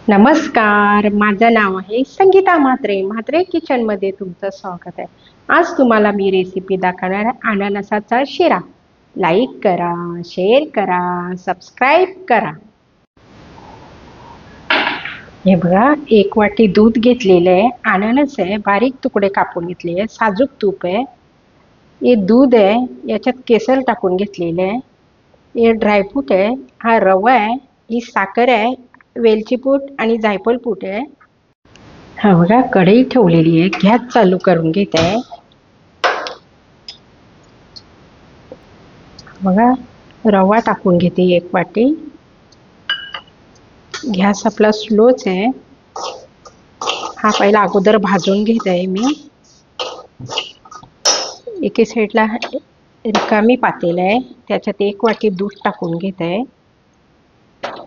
नमस्कार, माझं नाव आहे संगीता म्हात्रे. म्हात्रे किचनमध्ये तुमचं स्वागत आहे. आज तुम्हाला मी रेसिपी दाखवणार आहे अननसाचा शिरा. लाईक करा, शेअर करा, सबस्क्राईब करा. हे बघा, 1 वाटी दूध घेतलेलं आहे, अननस आहे, बारीक तुकडे कापून घेतले आहे, साजूक तूप आहे, हे दूध आहे, याच्यात केसर टाकून घेतलेलं आहे, हे ड्रायफ्रूट आहे, हा रवा आहे, ही साखर आहे, वेलची पूड आणि जायफळ पूड आहे. हा बघा, कढई ठेवलेली आहे, गॅस चालू करून घेत आहे. बघा, रवा टाकून घेते 1 वाटी. गॅस आपला स्लोच आहे. हा पहिला अगोदर भाजून घेत आहे मी. एके साईडला रिकामी पातेलं आहे, त्याच्यात 1 वाटी दूध टाकून घेत आहे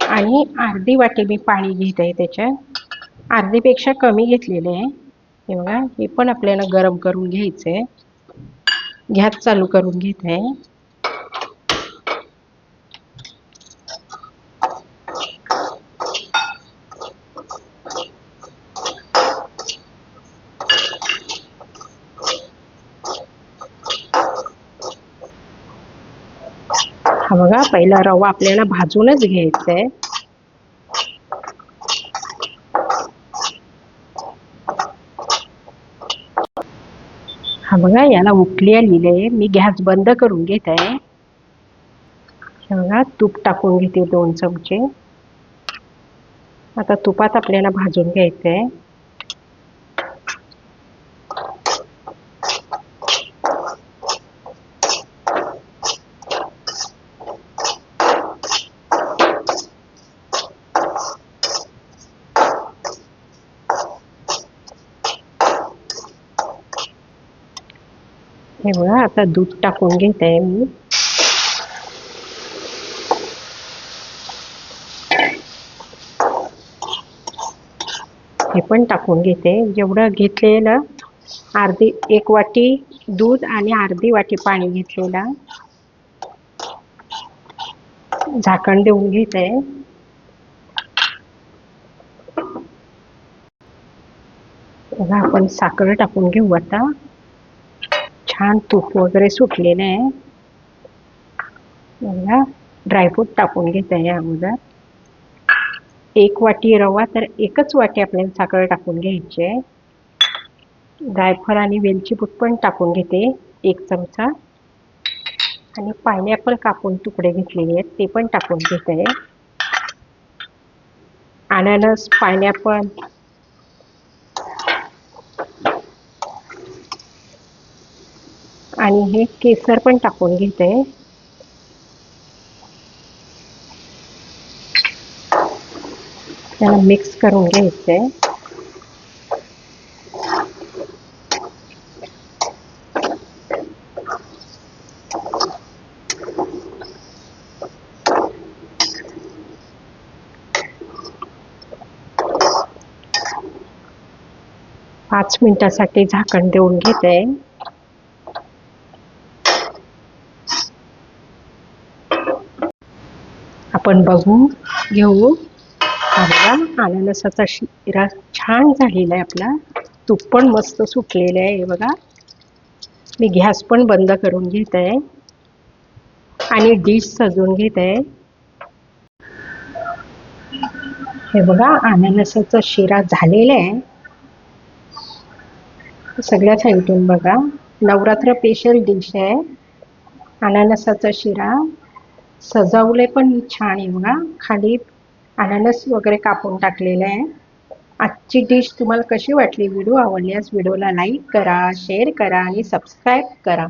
आणि अर्धी वाटी मी पाणी घेत आहे. त्याच्यात अर्धीपेक्षा कमी घेतलेले आहे. हे बघा, हे पण आपल्याला गरम करून घ्यायचं आहे. गॅस चालू करून घेत आहे. हा बघा, पहिला रवा आपल्याला भाजूनच घ्यायचा आहे. हा बघा, याला उकळी आलेली आहे. मी गॅस बंद करून घेत आहे. हे बघा, तूप टाकून घेते 2 चमचे. आता तुपात आपल्याला भाजून घ्यायचं आहे. हे बघा, आता दूध टाकून घेत आहे मी. हे पण टाकून घेते. जेवढं घेतलेलं, 1 वाटी दूध आणि अर्धी वाटी पाणी घेतलेला. झाकण देऊन घेत आहे. बघा, आपण साखर टाकून घेऊ आता. छान तूप वगैरे सुटलेलं आहे. बघा, ड्रायफ्रूट टाकून घेत आहे अगोदर. 1 वाटी रवा तर 1च वाटी आपल्याला साखर टाकून घ्यायची आहे. जायफळ आणि वेलची पूड पण टाकून घेते 1 चमचा. आणि पायनॅपल कापून तुकडे घेतलेले आहेत, ते पण टाकून घेत आहे. अननस, पायनॅपल आणि हे केसर पण टाकून घेत आहे. त्याला मिक्स करून घ्यायचं आहे. पाच मिनिटासाठी झाकण देऊन घेत आहे. आपण बघू घेऊ. बघा, अननसाचा शिरा छान झालेला आहे आपला. तूप पण मस्त सुटलेलं आहे. हे बघा, मी गॅस पण बंद करून घेत आहे आणि डिश सजवून घेत आहे. हे बघा, अननसाचा शिरा झालेला आहे. सगळ्या साईडून बघा, नवरात्र स्पेशल डिश आहे अननसाचा शिरा. सजवले पण छान आहे. बघा, खाली अननस वगैरे कापून टाकलेलं आहे. आजची डिश तुम्हाला कशी वाटली? व्हिडिओ आवडल्यास व्हिडिओला लाईक करा, शेअर करा आणि सबस्क्राईब करा.